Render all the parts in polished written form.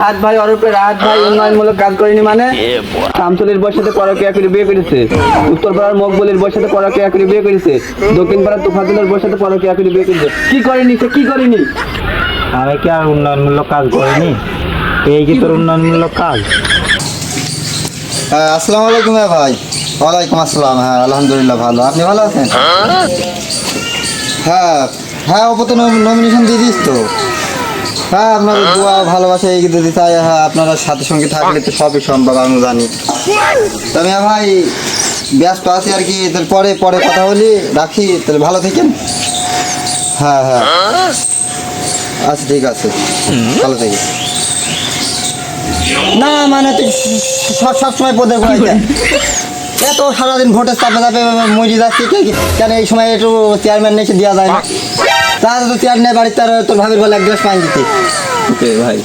রাহাত ভাই ওরফে রাহাত ভাই উন্নয়নমূলক কাজ করেনি মানে শামসুলের বউয়ের সাথে পরকীয়া করে বিয়ে করেছে, উত্তরপাড়ার মকবুলের বউয়ের সাথে পরকীয়া করে বিয়ে করেছে, দক্ষিণ পাড়ার তুফাজুলের বউয়ের সাথে পরকীয়া করে বিয়ে করেছে। কি করেনি সে, কি করেনি? আমি কি আর উন্নয়নমূলক কাজ করিনি? এই কি তোর উন্নয়নমূলক কাজ? আসসালামু আলাইকুম ভাই। ওয়ালাইকুম আসসালাম। হ্যাঁ আলহামদুলিল্লাহ ভালো, আপনি ভালো আছেন? হ্যাঁ হ্যাঁ ওপর তো নমিনেশন দিয়ে দিস তো। হ্যাঁ আপনার দোয়া ভালোবাসা এগিয়ে দিতে চাই। হ্যাঁ আপনারা সাথে সঙ্গে থাকলে তো সবই সম্ভব, আমি জানি। তবে ভাই ব্যস্ত আছি আর কি, তাহলে পরে পরে কথা বলি, রাখি তাহলে, ভালো থাকেন। হ্যাঁ হ্যাঁ আচ্ছা ঠিক আছে, ভালো থাকি। না মানে তুই সবসময় পদে এত সারাদিন ভোটের চাপে চাপে মজি যাচ্ছি, কেন এই সময় একটু চেয়ারম্যান এসে দেওয়া যায় না? তাহলে তো চেয়ার নেই বাড়িতে, আর তোর ভাবির বলে এক গ্লাস পানি দিতে। ওকে ভাই।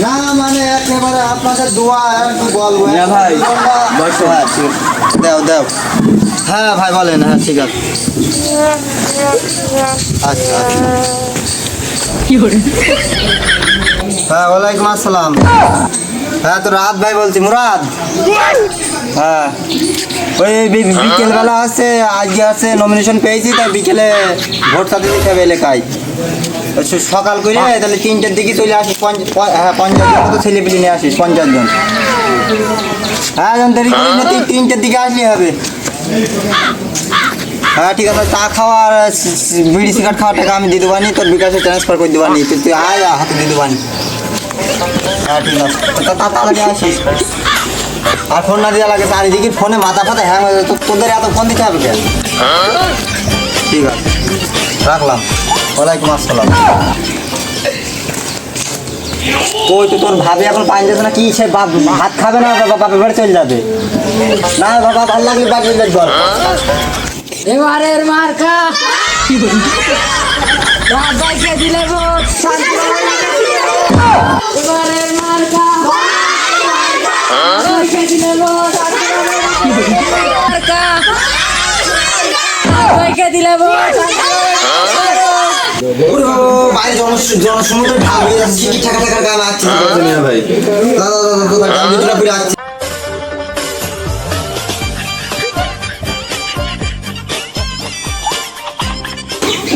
না মানে একেবারে আপনাদের দোয়া একটু বলবো ভাই দেও দেও। হ্যাঁ ভাই বলেন। হ্যাঁ ঠিক আছে, আচ্ছা আচ্ছা। হ্যাঁ ওয়ালাইকুম আসসালাম। হ্যাঁ তো রাহাত ভাই বলছি, মুরাদ। হ্যাঁ ওই বিকেলবেলা আছে, আজকে আছে নমিনেশন পেয়েছি, তাই বিকেলে ভোট সাথে দিতে হবে এলাকায়। সকাল করে তাহলে 3টের দিকে চলে আসিস। হ্যাঁ 50 জন মতো ছেলেপিলি নিয়ে আসিস, 50 জন। হ্যাঁ দেরি করি না, 3টের দিকে আসলেই হবে। হ্যাঁ ঠিক আছে, চা খাওয়া আর বিড়ি সিগারেট খাওয়ার টাকা আমি দিয়ে দেবানি, তোর বিকাশে ট্রান্সফার করে দেবানি, তুই আয় হাতে দিয়ে দেবানি। হ্যাঁ ঠিক আছে, তাড়াতাড়ি আসিস। আর ফোন না দেওয়া লাগে, চারিদিকে ফোনে মাথা ফাতা হ্যাঁ, তোদের এত ফোন দিতে হবে কেন? ঠিক আছে রাখলাম। ওয়ালাইকুম আসসালাম। ওই তো তোর ভাবি এখন পানি যাচ্ছে না কি, সে ভাত খাবে না, বাপের বাড়ি চলে যাবে না? বাবা ভালো লাগলে বাপের বাড়ি ঘর। এবারের মার্কা রাজাইকে দিলে ভোট, এবারের মার্কা রাজাইকে দিলে ভোট, মার্কা রাজাইকে দিলে ভোট। বাইরে জনসমুদ্রে ঢাল হয়ে যাচ্ছে, কি টাকা টাকার গান আসছে ভাই। দাদা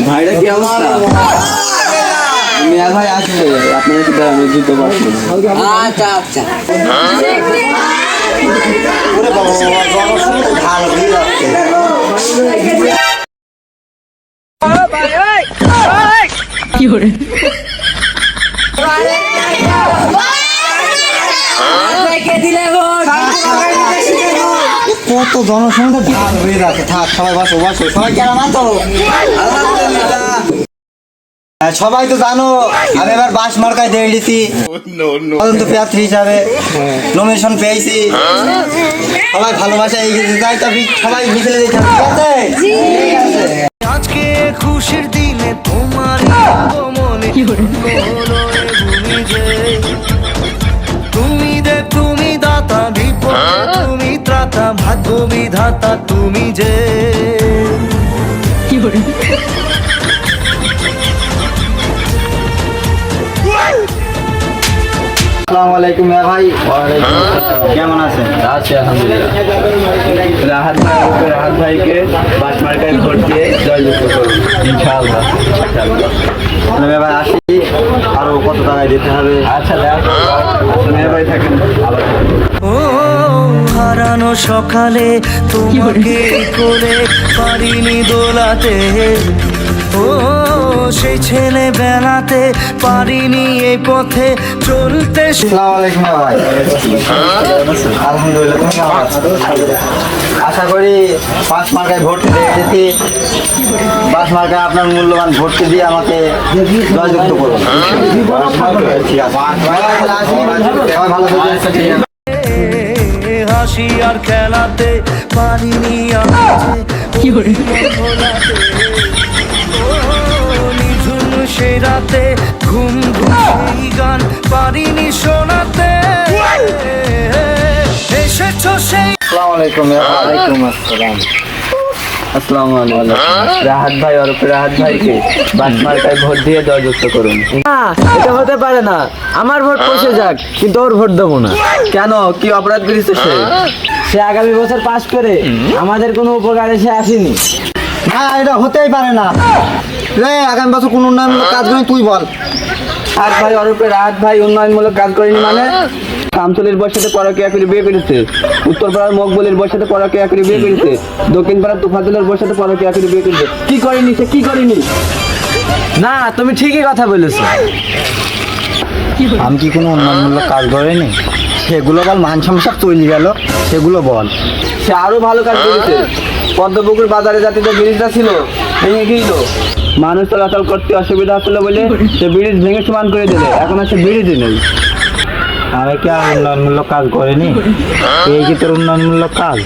ভাইরা কি অবস্থা? মিয়া ভাই আসলে আপনার সাথে আমি দিতে পারছি না। আচ্ছা আচ্ছা ওরে বাবা, জনসমুদ্রে ঢাল হয়ে যাচ্ছে। কি করে দিলে ভোট, কত জনসমুদ্রে ঢাল হয়ে যাচ্ছে। থাক সবাই বসো বসো, সবাই কেমন আছো? সবাই তো জানো আমি এবার বাস মার্কায় দিয়ে দিছি তদন্ত প্রার্থী হিসাবে নমিনেশন পেয়েছি। সবাই ভালোবাসা এগিয়ে দিতে চাই, তবে সবাই মিছিলে দিতে হবে, ঠিক আছে? আজকে খুশির দিনে তোমার মনে তুমি দে, তুমি দাতা, বিপদ তুমি ত্রাতা, ভাগ্য বিধাতা তুমি যে। কি করে আসসালামু আলাইকুম ভাই। কেমন আছেন? আছি আলহামদুলিল্লাহ। রাহাত ভাই ওরফে রাহাত ভাইকে বাস মার্কায় ভোট দিয়ে জয়যুক্ত করুন ইনশাআল্লাহ। ভাই আসি, আরো কত টাকায় দিতে হবে? আচ্ছা দেখ মেয়ে ভাই থাকেন ভালো। ও হারানো সকালে তোমাকে করে পারিনি দোলাতে, ও সেই ছেলে বেলাতে পারিনি এই পথে চলতে। আসসালামু আলাইকুম ভাই। আলহামদুলিল্লাহ, তুমি কেমন আছো? আশা করি পাঁচ মার্কায় ভোট দিয়ে দিচ্ছি। পাঁচ মার্কায় আপনার মূল্যবান ভোটকে দিয়ে আমাকে জয়যুক্ত করুন। ঠিক আছে, ভালো থাকবেন। হাসি আর খেলাতে পারিনি কি করে নিঝুম সে রাতে ঘুম ঘুম সেই গান পারিনি শোনাতে। আলাইকুম। ওয়ালাইকুম আসসালাম। আসসালামু আলাইকুম। রাহাত ভাই আর রাহাত ভাইকে বাস মার্কায় ভোট দিয়ে জয়যুক্ত করুন। এটা হতে পারে না, আমার ভোট পৌঁছে যাক, কিন্তু ওর ভোট দেবো না। কেন, কি অপরাধ করেছে সে? সে আগামী বছর পাস করে আমাদের কোনো উপকারে সে আসেনি। না, এটা হতেই পারে না রে। আগামী বছর কোন উন্নয়নমূলক কাজ করি তুই বল। রাহাত ভাই অরূপে রাহাত ভাই উন্নয়নমূলক কাজ করেনি মানে? শামসুলের বউয়ের সাথে পরকীয়া করে বিয়ে করেছে, উত্তরপাড়ার মকবুলের বউয়ের সাথে পরকীয়া করে বিয়ে করেছে, দক্ষিণ পাড়ার তুফাজুলের বউয়ের সাথে পরকীয়া করে বিয়ে করেছে। কি করেনি সে, কি করেনি? না, তুমি ঠিকই কথা বলেছো। আমি কি কোনো উন্নয়নমূলক কাজ করিনি? সেগুলো বল, মান সমস্যা তৈরি গেল সেগুলো বল। সে আরো ভালো কাজ করেছে। পদ্মপুকুর বাজারে যাতে যে ব্রিজটা ছিল ভেঙে গিয়েছিল, মানুষ চলাচল করতে অসুবিধা হচ্ছিল বলে সে ব্রিজ ভেঙে সমান করে দিলে, এখন আর সে ব্রিজই নেই। আমি কি আর উন্নয়নমূলক কাজ করিনি? এই কি তোর উন্নয়নমূলক কাজ?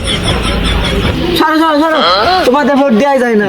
ছাড়ো ছাড়ো ছাড়ো, তোমাদের ভোট দেওয়াই যায় না।